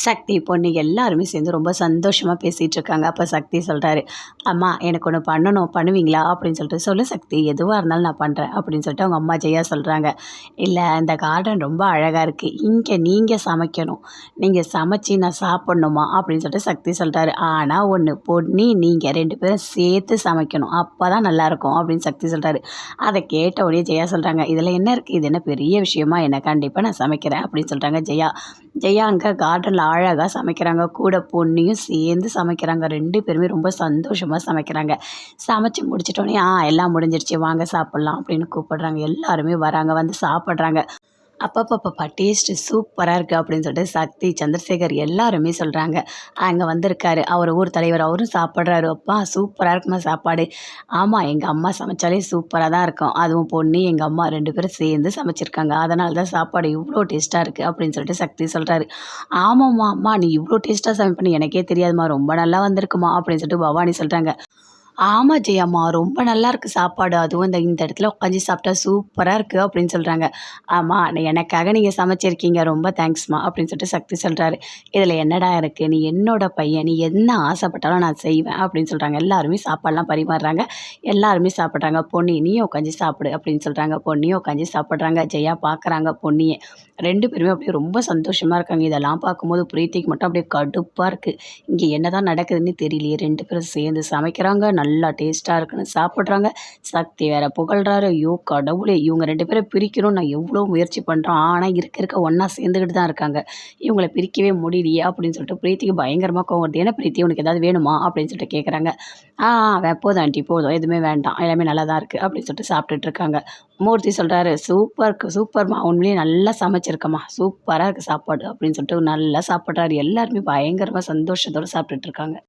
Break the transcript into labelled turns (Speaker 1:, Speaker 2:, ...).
Speaker 1: சக்தி பொண்ணு எல்லாருமே சேர்ந்து ரொம்ப சந்தோஷமாக பேசிகிட்டு இருக்காங்க. அப்போ சக்தி சொல்கிறாரு, அம்மா எனக்கு ஒன்று பண்ணணும், பண்ணுவீங்களா அப்படின்னு சொல்லிட்டு. சொல்லு சக்தி, எதுவாக இருந்தாலும் நான் பண்ணுறேன் அப்படின்னு சொல்லிட்டு அவங்க அம்மா ஜெயா சொல்கிறாங்க. இல்லை, இந்த கார்டன் ரொம்ப அழகாக இருக்குது, இங்கே நீங்கள் சமைக்கணும், நீங்கள் சமைச்சி நான் சாப்பிட்ணுமா அப்படின்னு சொல்லிட்டு சக்தி சொல்கிறாரு. ஆனால் ஒன்று, பொண்ணி நீங்கள் 2 பேரும் சேர்த்து சமைக்கணும், அப்போ தான் நல்லாயிருக்கும் அப்படின்னு சக்தி சொல்கிறாரு. அதை கேட்ட உடனே ஜெயா சொல்கிறாங்க, இதில் என்ன இருக்குது, இது என்ன பெரிய விஷயமா, என்ன கண்டிப்பாக நான் சமைக்கிறேன் அப்படின்னு சொல்கிறாங்க ஜெயா. ஜெயா அங்கே கார்டனில் அழகாக சமைக்கிறாங்க. கூட பொண்ணையும் சேர்ந்து சமைக்கிறாங்க. 2 பேருமே ரொம்ப சந்தோஷமாக சமைக்கிறாங்க. சமைச்சு முடிச்சிட்டோன்னே எல்லாம் முடிஞ்சிடுச்சு, வாங்க சாப்பிட்லாம் அப்படின்னு கூப்பிடுறாங்க. எல்லாருமே வராங்க, வந்து சாப்பிட்றாங்க. அப்பப்பப்பா டேஸ்ட்டு சூப்பராக இருக்குது அப்படின்னு சொல்லிட்டு சக்தி, சந்திரசேகர் எல்லாருமே சொல்கிறாங்க. அங்கே வந்திருக்காரு அவர் ஊர் தலைவர், அவரும் சாப்பிட்றாரு. அப்பா சூப்பராக இருக்குமா சாப்பாடு. ஆமாம், எங்கள் அம்மா சமைச்சாலே சூப்பராக தான் இருக்கும், அதுவும் பொண்ணு எங்கள் அம்மா 2 பேரும் சேர்ந்து சமைச்சிருக்காங்க, அதனால தான் சாப்பாடு இவ்வளோ டேஸ்ட்டாக இருக்குது அப்படின்னு சொல்லிட்டு சக்தி சொல்கிறாரு. ஆமாம்மா, அம்மா நீ இவ்வளோ டேஸ்ட்டாக சமைப்பேன்னு எனக்கே தெரியாதுமா, ரொம்ப நல்லா வந்திருக்குமா அப்படின்னு சொல்லிட்டு பவானி சொல்கிறாங்க. ஆமா ஜெயம்மா, ரொம்ப நல்லாயிருக்கு சாப்பாடு, அதுவும் இந்த இந்த இடத்துல உட்காந்து சாப்பிட்டா சூப்பராக இருக்குது அப்படின்னு சொல்கிறாங்க. ஆமாம், எனக்காக நீங்கள் சமைச்சிருக்கீங்க, ரொம்ப தேங்க்ஸ்மா அப்படின்னு சொல்லிட்டு சக்தி சொல்கிறாரு. இதில் என்னடா இருக்குது, நீ என்னோட பையன், நீ என்ன ஆசைப்பட்டாலும் நான் செய்வேன் அப்படின்னு சொல்கிறாங்க. எல்லாருமே சாப்பாடெலாம் பரிமாறுறாங்க, எல்லாருமே சாப்பிட்றாங்க. பொன்னி நீயும் உட்காந்து சாப்பிடு அப்படின்னு சொல்கிறாங்க. பொன்னியும் உட்காந்து சாப்பிட்றாங்க. ஜெயா பார்க்குறாங்க பொன்னியை. 2 பேருமே அப்படியே ரொம்ப சந்தோஷமாக இருக்காங்க. இதெல்லாம் பார்க்கும்போது பிரீத்திக்கு மட்டும் அப்படியே கடுப்பாக இருக்குது. இங்கே என்ன தான் நடக்குதுன்னு தெரியலையே. 2 பேரும் சேர்ந்து சமைக்கிறாங்க, நல்லா டேஸ்ட்டாக இருக்குன்னு சாப்பிட்றாங்க. சக்தி வேறு புகழ்கிறாரு. ஐயோ கடவுளே, இவங்க 2 பேரை பிரிக்கணும்னு நான் எவ்வளோ முயற்சி பண்ணுறோம், ஆனால் இருக்க ஒன்றா சேர்ந்துக்கிட்டு தான் இருக்காங்க, இவங்களை பிரிக்கவே முடியலையே அப்படின்னு சொல்லிட்டு பிரீத்திக்கு பயங்கரமாக கோவம் வருது. ஏன்னா பிரீத்தி உனக்கு ஏதாவது வேணுமா அப்படின்னு சொல்லிட்டு கேட்குறாங்க. போதும் ஆண்டி, போதும், எதுவுமே வேண்டாம், எல்லாமே நல்லா தான் இருக்குது அப்படின்னு சொல்லிட்டு சாப்பிட்டுட்டு இருக்காங்க. மூர்த்தி சொல்கிறாரு, சூப்பர்மா, உண்மையிலேயே நல்லா சமைச்சிருக்கம்மா, சூப்பராக இருக்குது சாப்பாடு அப்படின்னு சொல்லிட்டு நல்லா சாப்பிட்றாரு. எல்லாருமே பயங்கரமாக சந்தோஷத்தோடு சாப்பிட்டுட்டு இருக்காங்க.